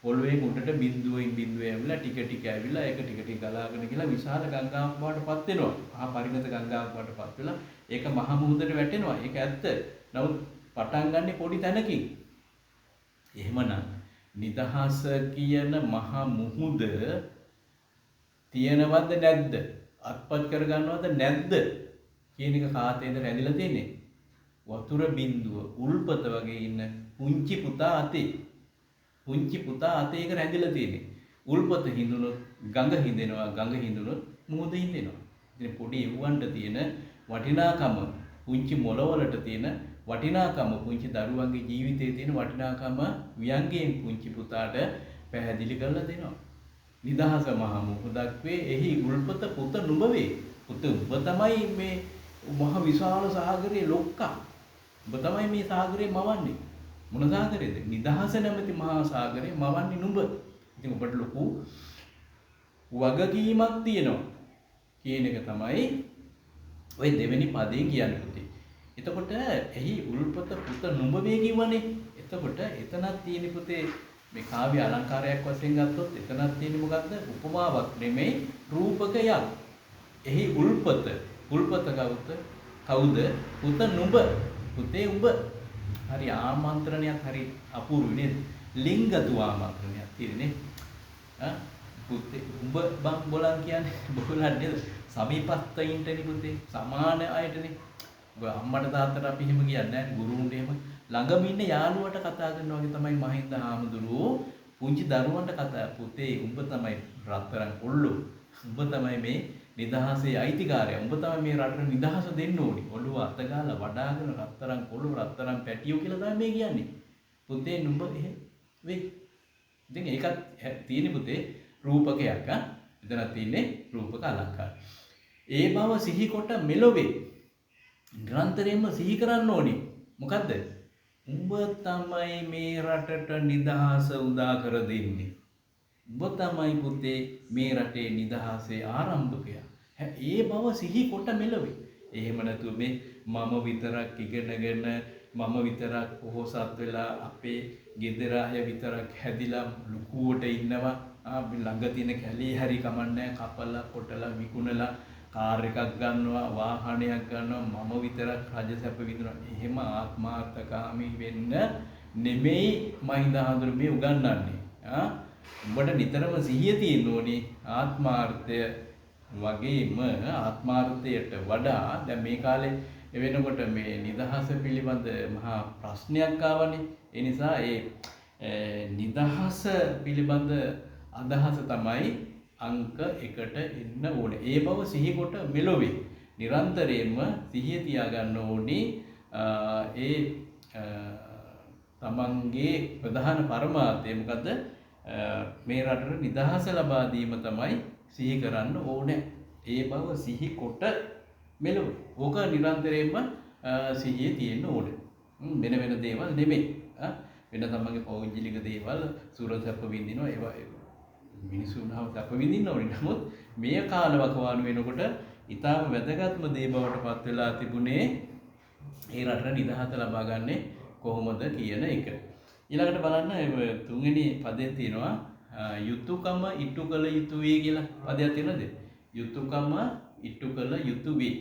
පොළොවේ උඩට බිඳුවෙන් ඇවිල්ලා ටික ඇවිල්ලා ඒක ටික ගලාගෙන ගිහලා විශාල ගංගාවක් බවටපත් වෙනවා. මහා පරිණත ගංගාවක් බවටපත් වෙලා ඒක මහා මුහුදට වැටෙනවා. ඒක ඇත්ත. නමුත් පටන් ගන්න පොඩි තැනකින්. එහෙමනම් නිදහස කියන මහා මුහුද තියෙනවද නැද්ද? අත්පත් කරගන්නවද නැද්ද කියන එක කාතේද රැඳිලා තියෙන්නේ? වතුර බින්දුව උල්පත වගේ ඉන්න පුංචි පුතා අතේ. පුංචි පුතා අතේ ඒක රැඳිලා තියෙන්නේ. උල්පත හිඳුනොත් ගඟ හිඳෙනවා, ගඟ හිඳුනොත් මුහුද හිඳෙනවා. ඉතින් පොඩි එව්වන්ට තියෙන වටිනාකම, පුංචි මොළවලට තියෙන වටිනාකම, පුංචි දරුවන්ගේ ජීවිතයේ තියෙන වටිනාකම ව්‍යංගයෙන් පුංචි පුතාට පැහැදිලි කරලා දෙනවා. නිදහස මහ මුහුදක් වේ, එහි උල්පත පුත නුඹ වේ. පුත ඔබ තමයි මේ මහ විශාල සාගරයේ ලොක්කා. ඔබ තමයි මේ සාගරේ මවන්නේ. මොන සාගරේද? නිදහස නැමැති මහා සාගරේ මවන්නේ නුඹ. ඉතින් ඔබට ලොකු වගකීමක් තියෙනවා කියන එක තමයි ඔය දෙවෙනි පදේ කියන්නේ පුතේ. එතකොට එහි උල්පත පුත නුඹ වේ කිව්වනේ. එතකොට එතනක් තියෙන පුතේ මේ කාව්‍ය අලංකාරයක් වශයෙන් ගත්තොත් එතනක් තියෙන්නේ මොකද්ද? උපමාවක් නෙමෙයි රූපකයක්. එහි උල්පත කවුද? පුත නුඹ. පුතේ උඹ. හරි ආමන්ත්‍රණයක් හරි අපූර්ව නේද? ලිංගතු ආමන්ත්‍රණයක් තියෙන්නේ. පුතේ උඹ බං බොලන් කියන්නේ බොලන් නේද? සමීපස්තයින්ටනේ පුතේ. සමාන අයටනේ. ඔය අම්මට තාත්තට අපි එහෙම කියන්නේ නැහැ. ගුරුන්ට එහෙම ළඟම ඉන්න යාළුවට කතා කරනවා වගේ තමයි මහින්ද හාමුදුරුවෝ පුංචි දරුවන්ට කතා. පුතේ උඹ තමයි රත්තරන් කොල්ලෝ. උඹ තමයි මේ නිදහසේ අයිතිකාරයා. උඹ තමයි මේ රටට නිදහස දෙන්න ඕනි. ඔළුව අත ගාලා වඩාගෙන රත්තරන් කොල්ලෝ රත්තරන් පැටියෝ කියලා තමයි මේ කියන්නේ. පුතේ නුඹ එහෙ වෙයි. ඉතින් ඒකත් තියෙන පුතේ රූපකයක් එතන තියෙන්නේ රූපක අලංකාර. ඒ බව සිහි කොට මෙලොවේ නිරන්තරයෙන්ම සිහි කරන්න ඕනි. මොකද්ද? උඹ තමයි මේ රටට නිදහස උදා කර දෙන්නේ. උඹ තමයි පුතේ මේ රටේ නිදහසේ ආරම්භකයා. ඒ බව සිහි කොට මෙලොවේ. එහෙම නැතුව මේ මම විතරක් ඉගෙනගෙන මම විතරක් පොහොසත් වෙලා අපේ ගෙදර අය විතරක් හැදිලා ලුකුවට ඉන්නවා. ළඟ තියෙන කැලේ හරි කමන්නේ කපලා කොටලා විකුණලා කාර් එකක් ගන්නවා වාහනයක් ගන්නවා මම විතරක් රජසැප විඳිනවා. එහෙම ආත්මාර්ථකාමී වෙන්න නෙමෙයි මහින්ද හඳුරු මේ උගන්වන්නේ. උඹට නිතරම සිහිය තියෙන්න ඕනේ ආත්මාර්ථය වගේම ආත්මාර්ථයට වඩා දැන් මේ කාලේ වෙනකොට මේ නිදහස පිළිබඳ මහා ප්‍රශ්නයක් ආවනේ. ඒ නිසා ඒ නිදහස පිළිබඳ අදහස තමයි අංක 1ට එන්න ඕනේ. ඒ බව සිහි කොට මෙලොවේ නිරන්තරයෙන්ම සිහිය තියාගන්න ඕනේ. ඒ තමන්ගේ ප්‍රධාන පරමාර්ථය මොකද්ද? මේ රටට නිදහස ලබා දීම තමයි සිහි කරන්න ඕනේ. ඒ බව සිහි කොට මෙලොවේ. ඕක නිරන්තරයෙන්ම සිහියේ තියෙන්න ඕනේ. වෙන වෙන දේවල් නෙමෙයි. වෙන තමන්ගේ පෞද්ගලික දේවල් සුරසැප විඳිනවා ඒවා මිනිසුන්ව සැප විඳින්න ඕනේ. නමුත් මේ කාලවකවානු වෙනකොට ඊටාම වැදගත්ම දේ බවට පත් වෙලා තිබුණේ ඒ රටට නිදහස ලබා ගන්නේ කොහොමද කියන එක. ඊළඟට බලන්න තුන්වෙනි පදේ තියෙනවා යුතුයකම ඉටු කළ යුතු වේ කියලා පදයක් තියෙනවද? යුතුයකම ඉටු කළ යුතු වේ.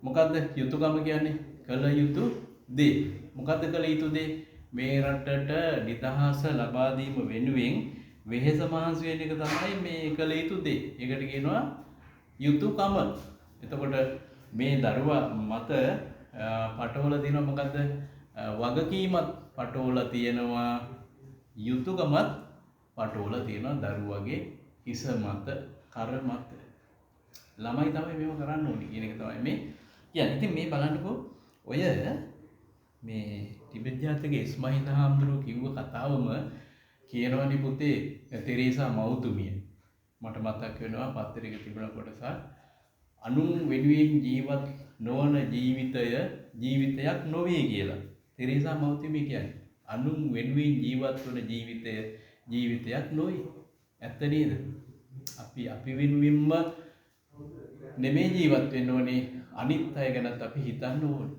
මොකද්ද යුතුයකම කියන්නේ? කළ යුතු දේ. මොකද්ද කළ යුතු දේ? මේ රටට නිදහස ලබා දීම වෙනුවෙන් වෙහෙස මහන්සි වෙන එක තමයි මේ කළ යුතු දේ. ඒකට කියනවා යුතුයකම. එතකොට මේ දරුවා මත පටවල තියෙනවා මොකද්ද? වගකීමත් පටවල තියෙනවා, යුතුයකමත් පටවල තියෙනවා දරුවගේ හිස මත, කර මත. ළමයි තමයි මේව කරන්න ඕනේ කියන එක තමයි මේ කියන්නේ. ඉතින් මේ බලන්නකෝ ඔය මේ ටිබෙට් ජාතික ඉස්මාහිල් හාමුදුරුවෝ කිව්ව කතාවම කියනවනේ පුතේ තෙරේසා මව්තුමිය. මට මතක් වෙනවා පත්තරයක තිබුණ කොටසක් අනුන් වෙනුවෙන් ජීවත් නොවන ජීවිතයක් නොවේ කියලා. තෙරේසා මව්තුමිය කියන්නේ අනුන් වෙනුවෙන් ජීවත් වන ජීවිතයක් නොවේ. ඇත්ත නේද? අපි වෙනුවෙන්ම නෙමෙයි ජීවත් වෙන්න ඕනේ. අනිත් අය ගැනත් අපි හිතන්න ඕනේ.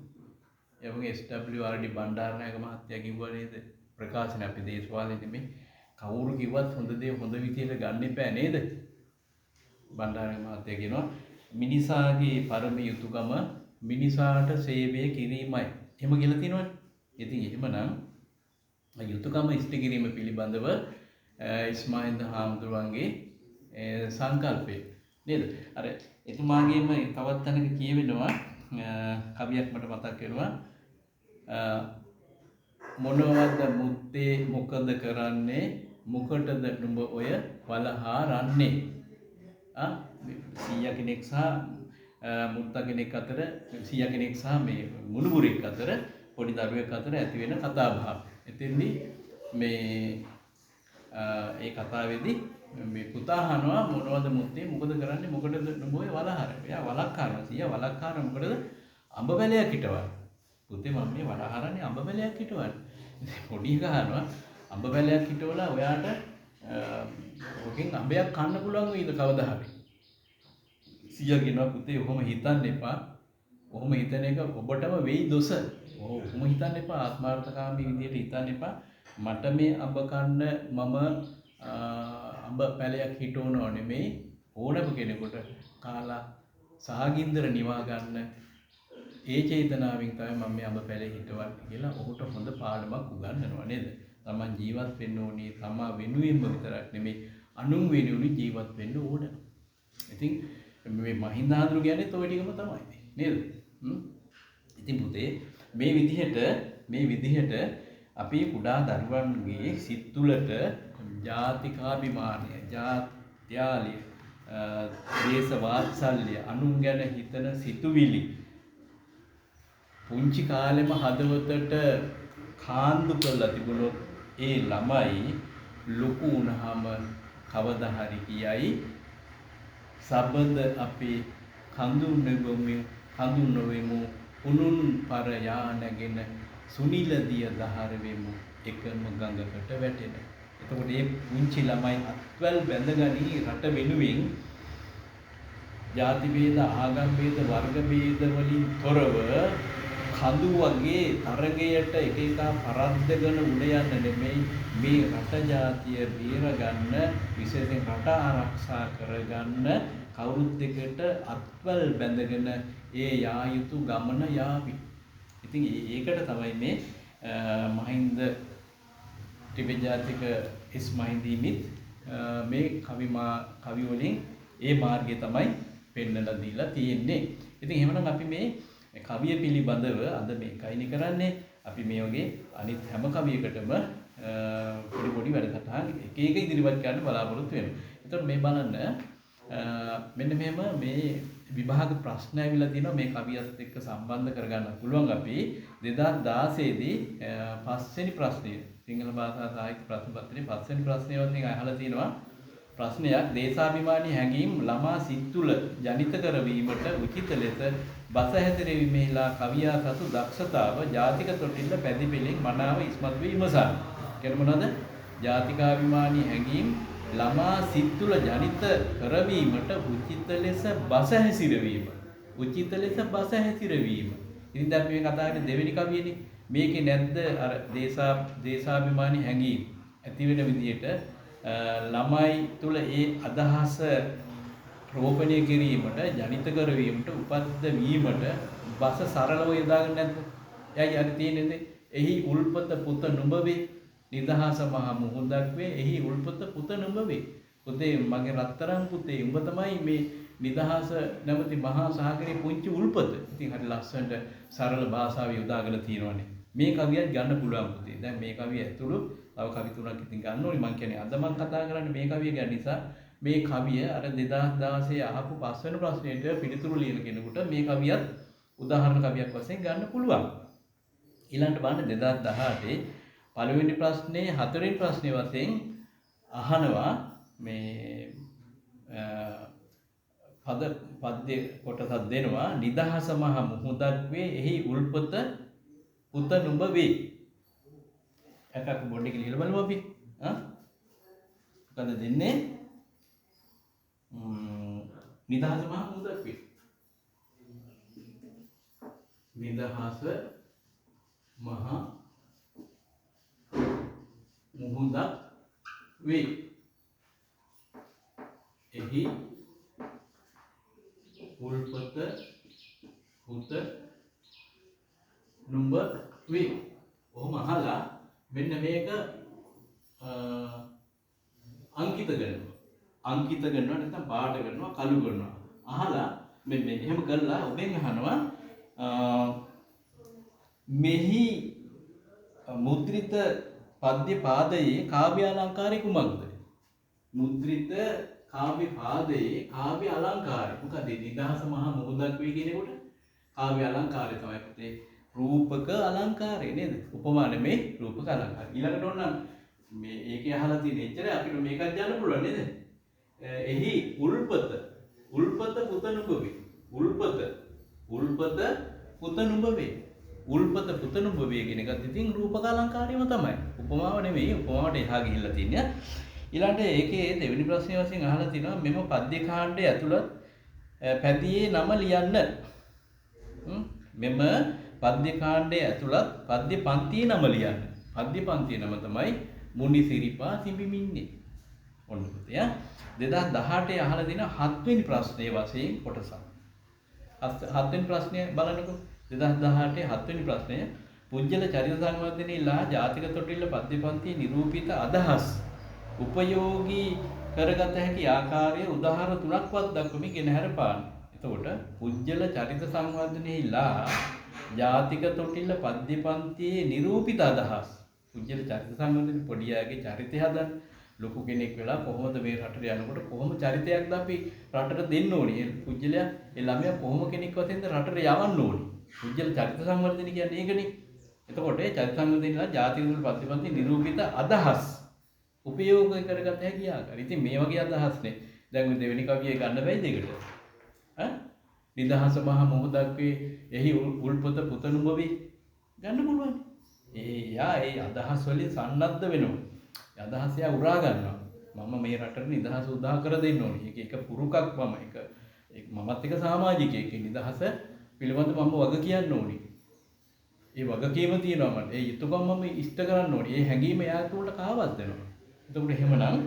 එවගේ SWRD බණ්ඩාරනායක මහත්තයා කිව්වා නේද? ප්‍රකාශන අපි දේශපාලනේ නෙමෙයි කවුරු කිව්වත් හොඳ දේ හොඳ විදියට ගන්න එපා නේද? බණ්ඩාරනායක මහත්තයා කියනවා මිනිසාගේ පරම යුතුයකම මිනිසාට සේවය කිරීමයි. එහෙම කියලා තියෙනවනේ. ඉතින් එහෙමනම් යුතුයකම ඉෂ්ට කිරීම පිළිබඳව ඉස්මාහින්ද හාමුදුරුවන්ගේ සංකල්පය නේද? අර එතුමාගේම තවත් තැනක කියවෙනවා කවියක් මට මතක් වෙනවා මොනවද මුත්තේ මොකද කරන්නේ මොකටද නුඹ ඔය වලහා රන්නේ සීයා කෙනෙක් සහ මුත්තා කෙනෙක් අතර සීයා කෙනෙක් සහ මේ මුණුබුරෙක් අතර පොඩි දරුවෙක් අතර ඇති වෙන කතා බහක්. එතෙන්දී මේ ඒ කතාවේදී මේ පුතා අහනවා මොනවද මුත්තේ මොකද කරන්නේ මොකටද නුඹ ඔය වලහාරන්නේ? එයා වලක් කරනවා. සීයා වලක් කරනවා මොකටද? අඹ බැලයක් හිටවන්න. පුතේ මම මේ වලහාරන්නේ අඹ බැලයක් හිටවන්න. පොඩි ගහනවා අඹ බැලයක් හිටවලා ඔයාට ඔකෙන් අඹයක් කන්න පුළුවන් වෙයිද කවදා හරි? සීයා කියනවා පුතේ ඔහොම හිතන්න එපා. ඔහොම හිතන එක ඔබටම වෙයි දොස. ඔහොම හිතන්න එපා ආත්මార్థකාමී විදියට හිතන්න එපා. මට මේ අඹ කන්න මම අඹ පැලයක් හිටවනව නෙමෙයි ඕනම කෙනෙකුට කාලා සහගින්දර නිවා ගන්න ඒ චේතනාවෙන් තමයි මම මේ අඹ පැලේ හිටවන්නේ කියලා ඔහුට හොඳ පාඩමක් උගන්වනවා නේද? තමන් ජීවත් වෙන්න ඕනේ තමා වෙනුවෙන්ම විතරක් නෙමෙයි අනුන් වෙනුවෙන් ජීවත් වෙන්න ඕන. ඉතින් මේ මහින්දාඳුරු කියන්නේ toy ටිකම තමයි නේද? ඉතින් පුතේ මේ විදිහට අපි කුඩා දරුවන්ගේ සිත් තුළට ජාතිකාභිමානය, ජාත්‍යාලිය, දේශ වාත්සල්‍ය, අනුන් ගැන හිතන සිතුවිලි පුංචි කාලෙම හදවතට කාන්දු කරලා තිබුණොත් ඒ ළමයි ලොකු වුණාම කවදා හරි කියයි සබඳ අපේ කඳු නොවෙමු උනුන් පර යා නැගෙන සුනිල දිය දහර වෙමු එකම ගඟකට වැටෙන. එතකොට මේ පුංචි ළමයි අත්වැල් බැඳගනි රට වෙනුවෙන් ජාති ભેද ආගම් ભેද වර්ග ભેද වලින් තොරව කඳු වගේ තරගයට එක එක පරද්දගෙන උඩ යන්න නෙමෙයි මේ රට ජාතිය බේරගන්න විශේෂයෙන් රට ආරක්ෂා කරගන්න කවුරුත් එකට අත්වැල් බැඳගෙන ඒ යා යුතු ගමන යාවි. ඉතින් ඒකට තමයි මේ මහින්ද ටිබෙට් ජාතික ඉස්මාහින්දීමිත් මේ කවි වලින් ඒ මාර්ගය තමයි පෙන්වලා දීලා තියෙන්නේ. ඉතින් එහෙමනම් අපි මේ කවිය පිළිබඳව අද මේකයිනේ කරන්නේ. අපි මේ වගේ අනිත් හැම කවියකටම පොඩි වැඩසටහන් එක එක ඉදිරිපත් කරන්න බලාපොරොත්තු වෙනවා. එතකොට මේ බලන්න මෙන්න මෙහෙම මේ විභාග ප්‍රශ්න ඇවිල්ලා තියෙනවා මේ කවියත් එක්ක සම්බන්ධ කරගන්න පුළුවන් අපි 2016 දී පස්වෙනි ප්‍රශ්නය සිංහල භාෂා සාහිත්‍ය ප්‍රශ්න පත්‍රයේ පස්වෙනි ප්‍රශ්නය වශයෙන් අහලා තියෙනවා ප්‍රශ්නයක් දේශාභිමානී හැඟීම් ළමා සිත් තුළ ජනිත කරවීමට උචිත ලෙස බස හැදිරීමේලා කවියා සතු දක්ෂතාව ජාතික තොටිල්ල පැදිපෙලින් මනාව ඉස්මතු වී ඉමසන්න. කියන්නේ මොනවද? ජාතිකාභිමානී හැඟීම් ළමා සිත් තුළ ජනිත කරවීමට උචිත ලෙස බස හැසිරවීම. උචිත ලෙස බස හැසිරවීම. ඉතින් දැන් මේ කතා කරන්නේ දෙවෙනි කවියනේ. මේකේ නැද්ද අර දේශාභිමානී හැඟීම් ඇති වෙන විදිහට ළමයි තුළ ඒ අදහස රෝපණය කිරීමට ජනිත කරවීමට උපද්ද වීමට බස සරලව යොදාගන්න නැද්ද? එයාගේ අර තියෙන්නේ එහි උල්පත පුත නුඹ වේ නිදහස මහ මුහුදක් වේ එහි උල්පත පුත නුඹ වේ. පුතේ මගේ රත්තරන් පුතේ උඹ තමයි මේ නිදහස නැමැති මහා සාගරයේ පුංචි උල්පත. ඉතින් හරි ලස්සනට සරල භාෂාව යොදාගෙන තියෙනවානේ. මේ කවියක් ගන්න පුළුවන් පුතේ. දැන් මේ කවිය ඇතුළු තව කවි තුනක් ඉතින් ගන්න ඕනේ. මම කියන්නේ අද මම කතා කරන්නේ මේ කවිය ගැන නිසා මේ කවිය අර 2016 අහපු පස්වෙනි ප්‍රශ්නෙට පිළිතුරු ලියන කෙනෙකුට මේ කවියත් උදාහරණ කවියක් වශයෙන් ගන්න පුළුවන්. ඊළඟට බලන්න 2018 පළවෙනි ප්‍රශ්නේ හතරවෙනි ප්‍රශ්නේ වශයෙන් අහනවා මේ පද්‍ය කොටසක් දෙනවා නිදහස මහ මුහුදක් වේ එහි උල්පත පුත නුඹ වේ. එකක් බොඩ් එකේ ලියලා බලමු අපි. මොකද දෙන්නේ? නිදහස මහ මුහුදක් වේ. නිදහස මහ මුහුදක් වේ. එහි උල්පත පුත නුඹ වේ. ඔහොම අහලා මෙන්න මේක අංකිත කරනවා. අංකිත කරනවා නැත්නම් පාට කරනවා කළු කරනවා. අහලා මෙන්න එහෙම කරලා ඔබෙන් අහනවා මෙහි මුද්‍රිත පද්‍ය පාදයේ කාව්‍ය අලංකාරය කුමක්ද? මුද්‍රිත කාව්‍ය පාදයේ කාව්‍ය අලංකාරය මොකද? නිදහස මහා මොහොතක් වේ කියනකොට කාව්‍ය අලංකාරය තමයි පුතේ රූපක අලංකාරය නේද? උපමා නෙමේ රූපක අලංකාරය. ඊළඟට ඕන මේ ඒකේ අහලා තියෙන එච්චර අපිට මේකක් ගන්න පුළුවන් නේද? එහි උල්පත පුතනුඹ වේ. උල්පත පුතනුඹ වේ. උල්පත පුතනුඹ වේ කියන එකත් ඉතින් රූපක අලංකාරයම තමයි. උපමාව නෙමෙයි. උපමාවට එහා ගිහිල්ලා තින්නේ. ඊළඟට ඒකේ දෙවෙනි ප්‍රශ්නේ වශයෙන් අහලා තිනවා මෙම පද්‍ය කාණ්ඩය ඇතුළත් පැදියේ නම ලියන්න. මෙම පද්‍ය කාණ්ඩය ඇතුළත් පද්‍ය පන්තියේ නම ලියන්න. පද්‍ය පන්තියේ නම තමයි මුනිසිරිපා තිබිමින්නේ. ඔන්න පුතේ 2018 අහලා දින 7 වෙනි ප්‍රශ්නයේ වශයෙන් කොටසක්. 7 වෙනි ප්‍රශ්නය බලනකො 2018 7 වෙනි ප්‍රශ්නය පුජ්‍යල චරිත සංවර්ධනයේලා ජාතික තොටිල්ල පද්‍ය පන්තියේ නිරූපිත අදහස් උපයෝගී කරගත හැකි ආකාරයේ උදාහරණ තුනක්වත් දක්වමින් ගෙනහැර පාන්න. එතකොට පුජ්‍යල චරිත සංවර්ධනයේලා ජාතික තොටිල්ල පද්‍ය පන්තියේ නිරූපිත අදහස්. පුජ්‍යල චරිත සංවර්ධනයේ පොඩි අයගේ චරිතය හදන්න ලොකු කෙනෙක් වෙලා කොහොමද මේ රටට යනකොට කොහොම චරිතයක්ද අපි රටට දෙන්න ඕනේ. ඒ පුජ්‍යලයා ඒ ළමයා කොහොම කෙනෙක් වශයෙන්ද රටට යවන්න ඕනේ. පුජ්‍යල චරිත සංවර්ධනය කියන්නේ ඒකනේ. එතකොට ඒ චරිත සංවර්ධනයේලා ජාතික තොටිල්ල පද්‍ය පන්තියේ නිරූපිත අදහස් උපයෝග කරගත හැකි ආකාරය. ඉතින් මේ වගේ අදහස්නේ. දැන් මේ දෙවෙනි කවියේ ගන්න බැයිද ඒකට? නිදහස මහ මොහොතක් වේ එහි උල්පත පුතනුඹ වේ ගන්න පුළුවන්. ඒ අදහස් වලින් සන්නද්ධ වෙනවා. ඒ අදහස් යා උරා ගන්නවා. මම මේ රටට නිදහස උදා කර දෙන්න ඕනේ. ඒක පුරුකක් මම ඒක මමත් එක සමාජිකයෙක්. නිදහස පිළිබඳව මම වග කියන්න ඕනේ. ඒ වගකීම තියෙනවා මට. ඒ යුතුයකම් මම ඉෂ්ට කරන්න ඕනේ. ඒ හැඟීම එයා තුළට කාවත් වෙනවා. එතකොට එහෙමනම්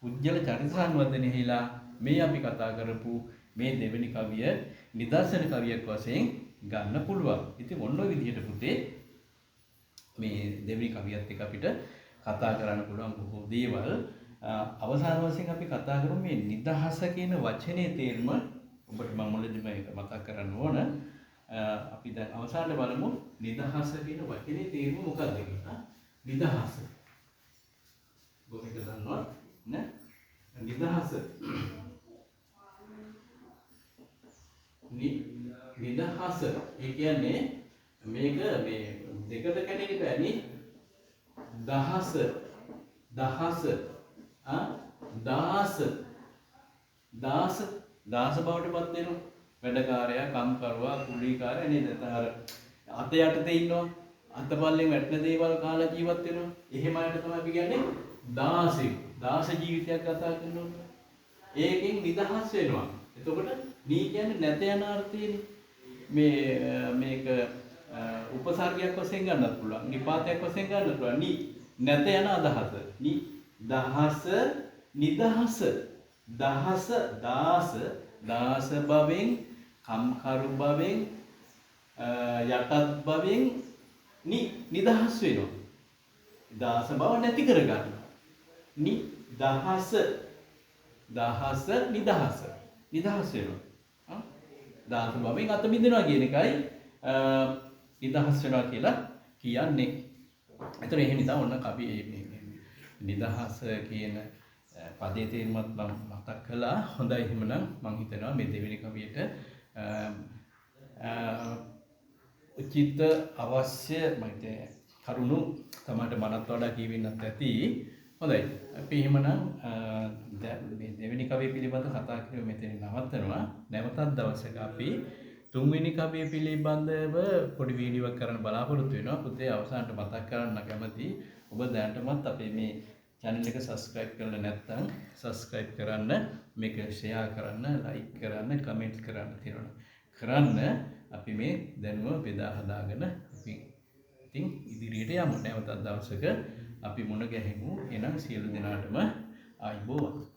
පුජ්‍යල චරිත සංවර්ධනයේලා මේ අපි කතා කරපු මේ දෙවෙනි කවිය නිදර්ශන කවියක් වශයෙන් ගන්න පුළුවන්. ඉතින් ඔන්න ඔය විදිහට පුතේ මේ දෙවෙනි කවියත් එක්ක අපිට කතා කරන්න පුළුවන් බොහෝ දේවල්. අවසාන වශයෙන් අපි කතා කරමු මේ නිදහස කියන වචනේ තේරුම. ඔබට මම මුලදී මේක මතක් කරන්න ඕන. අපි දැන් අවසානයේ බලමු නිදහස කියන වචනේ තේරුම මොකක්ද කියලා. නිදහස බොහොම දන්නවා නේ? නිදහස නිදහස ඒ කියන්නේ මේක මේ දෙකට කැඩෙන්න බෑනේ. දහස දාස බවට පත් වෙනවා. වැඩකාරයා කම්කරුවා කුලීකාරයා නේද? අර අත යටතේ ඉන්නවා. අතපල්ලෙන් වැටෙන දේවල් කාලා ජීවත් වෙනවා. එහෙම අයට තමයි අපි කියන්නේ දාසෙක්. දාස ජීවිතයක් ගත කරනවා. ඒකෙන් නිදහස් වෙනවා. එතකොට නී කියන්නේ නැත යන අර්ථයනේ. මේක උපසර්ගයක් වශයෙන් ගන්නත් පුළුවන්. නිපාතයක් වශයෙන් ගන්නත් පුළුවන්. නී නැත යන අදහස. නී දහස නිදහස. දාස භවෙන් කම්කරු භවෙන් යටත් භවෙන් නිදහස් වෙනවා. දාස බව නැති කර ගන්නවා. නිදහස නිදහස් වෙනවා. දාස භවෙන් අත මිදෙනවා කියන එකයි නිදහස් වෙනවා කියලා කියන්නේ. ඒතර එහෙම නිසා ඔන්න කවි නිදහස කියන පදයේ තේරුමත් මම මතක් කළා. හොඳයි එහෙමනම් මම හිතනවා මේ දෙවෙනි කවියට උචිත අවශ්‍ය කරුණු තමයි මනත් වඩා කියවෙන්නත් ඇති. හොඳයි. අපි එහෙමනම් මේ දෙවෙනි කවිය පිළිබඳව කතා කිරීම මෙතන නවත්තනවා. නැවතත් දවසක අපි තුන්වෙනි කවිය පිළිබඳව පොඩි වීඩියෝවක් කරන්න බලාපොරොත්තු වෙනවා. පුතේ අවසානට මතක් කරන්න කැමතියි. ඔබ දැනටමත් අපේ මේ channel එක subscribe කරලා නැත්නම් subscribe කරන්න, මේක share කරන්න, like කරන්න, comment කරන්න තියෙනවා. කරන්න අපි මේ දැනුම බෙදා හදාගෙන අපි ඉතින් ඉදිරියට යමු. නැවතත් දවසක අපි මුණ ගැහෙමු. එනම් සියලු දෙනාටම ආයුබෝවන්.